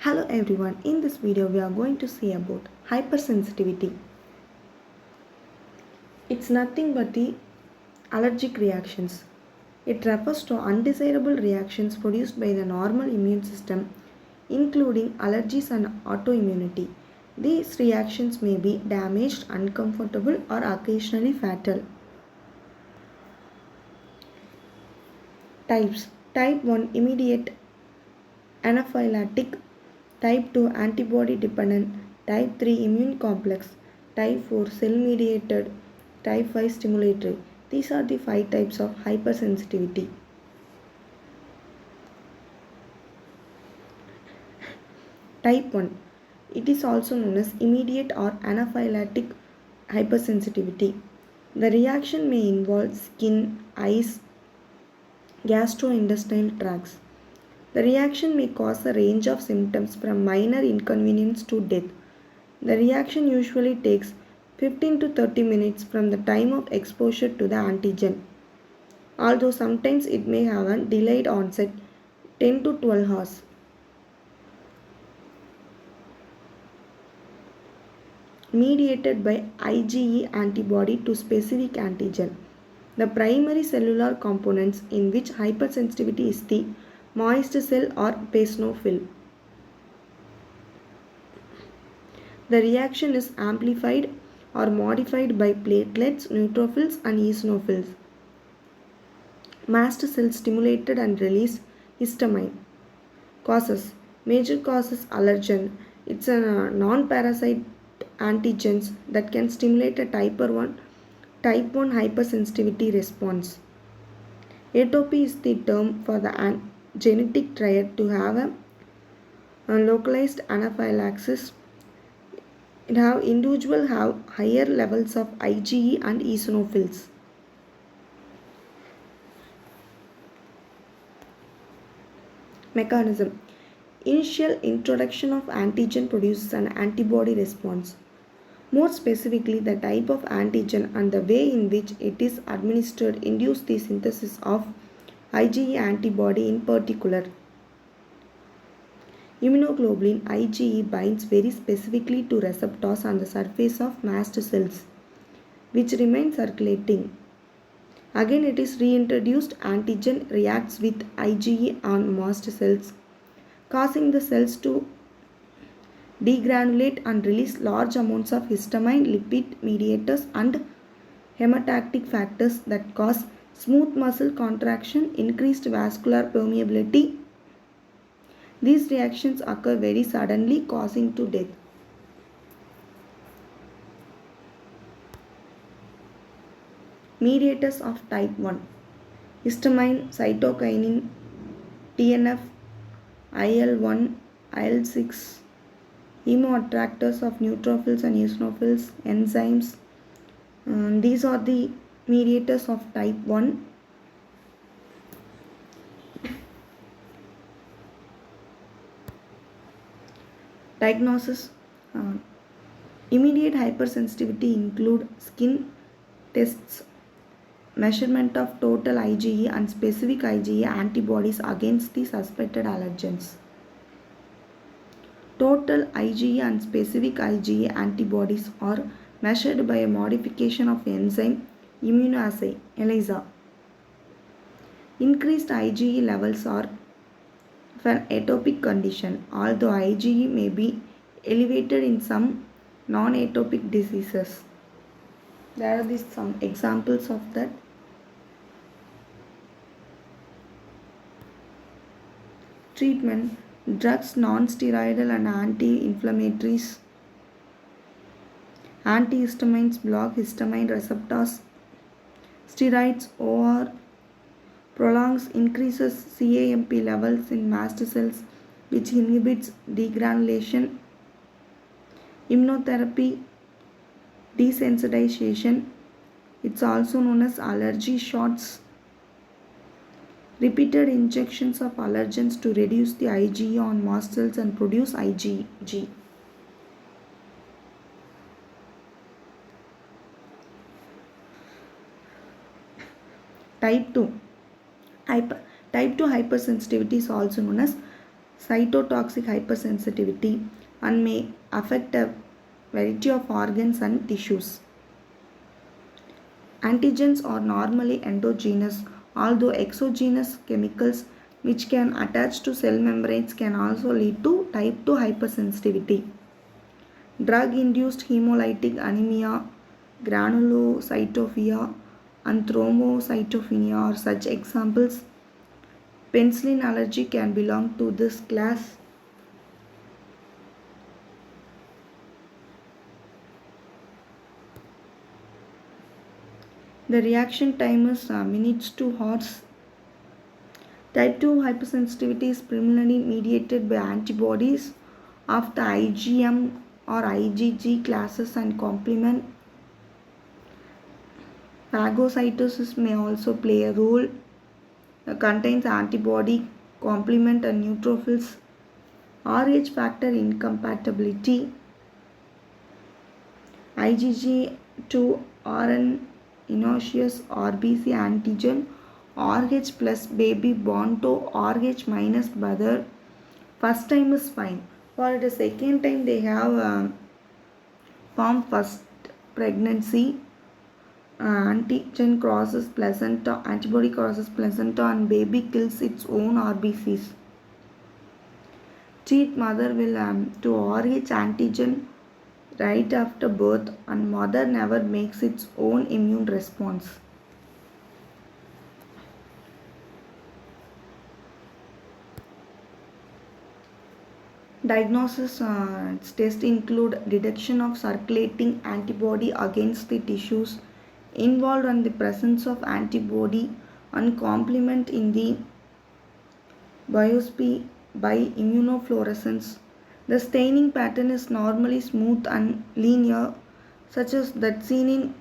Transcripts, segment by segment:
Hello everyone, in this video we are going to see about hypersensitivity. It's nothing but the allergic reactions. It refers to undesirable reactions produced by the normal immune system, including allergies and autoimmunity. These reactions may be damaged, uncomfortable, or occasionally fatal. Types: Type 1 immediate anaphylactic, Type 2 antibody dependent, Type 3 immune complex, Type 4 cell mediated, Type 5 stimulatory. These are the 5 types of hypersensitivity. Type 1. It is also known as immediate or anaphylactic hypersensitivity. The reaction may involve skin, eyes, gastrointestinal tracts. The reaction may cause a range of symptoms from minor inconvenience to death. The reaction usually takes 15 to 30 minutes from the time of exposure to the antigen, although sometimes it may have a delayed onset 10 to 12 hours. Mediated by IgE antibody to specific antigen. The primary cellular components in which hypersensitivity is the moist cell or eosinophil. The reaction is amplified or modified by platelets, neutrophils and eosinophils. Mast cells stimulated and release histamine. Causes: major causes allergen. It's a non-parasite antigens that can stimulate a type 1 hypersensitivity response. Atopy is the term for the genetic trait to have a localized anaphylaxis. Individuals have higher levels of IgE and eosinophils. Mechanism: initial introduction of antigen produces an antibody response. More specifically, the type of antigen and the way in which it is administered induce the synthesis of IgE antibody in particular. Immunoglobulin IgE binds very specifically to receptors on the surface of mast cells, which remain circulating. Again, it is reintroduced antigen reacts with IgE on mast cells, causing the cells to degranulate and release large amounts of histamine, lipid mediators and hematocrit factors that cause smooth muscle contraction, increased vascular permeability. These reactions occur very suddenly, causing to death. Mediators of type 1: histamine, cytokinin, TNF, IL-1, IL-6, hemoattractors of neutrophils and eosinophils, enzymes. These are the mediators of type 1. Diagnosis: immediate hypersensitivity include skin tests, measurement of total IgE and specific IgE antibodies against the suspected allergens. Total IgE and specific IgE antibodies are measured by a modification of enzyme immunoassay ELISA. Increased IgE levels are for an atopic condition, although IgE may be elevated in some non-atopic diseases. There are some examples of that. Treatment: drugs, non-steroidal and anti-inflammatories. Antihistamines block histamine receptors. Steroids or prolongs increases CAMP levels in mast cells, which inhibits degranulation. Immunotherapy, desensitization. It's also known as allergy shots. Repeated injections of allergens to reduce the IgE on mast cells and produce IgG. Type 2 hypersensitivity is also known as cytotoxic hypersensitivity, and may affect a variety of organs and tissues. Antigens are normally endogenous, although exogenous chemicals which can attach to cell membranes can also lead to type 2 hypersensitivity. Drug-induced hemolytic anemia, granulocytopenia, and thrombocytopenia are such examples. Penicillin allergy can belong to this class. The reaction time is minutes to hours. Type 2 hypersensitivity is primarily mediated by antibodies of the IgM or IgG classes and complement. Phagocytosis may also play a role. It contains antibody, complement, and neutrophils. Rh factor incompatibility. IgG2 RN innocuous RBC antigen RH plus baby bond to RH minus mother. First time is fine. For the second time they have formed first pregnancy. Antigen crosses placenta, antibody crosses placenta, and baby kills its own RBCs. Treat mother will to RH antigen right after birth, and mother never makes its own immune response. Diagnosis tests include detection of circulating antibody against the tissues involved and the presence of antibody and complement in the biopsy by immunofluorescence. The staining pattern is normally smooth and linear, such as that seen in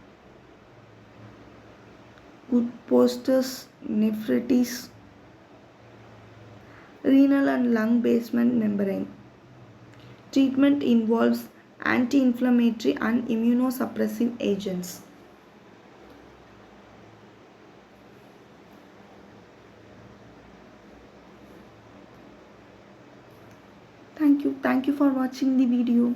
Goodposters nephritis, renal and lung basement membrane. Treatment involves anti-inflammatory and immunosuppressive agents. Thank you. Thank you for watching the video.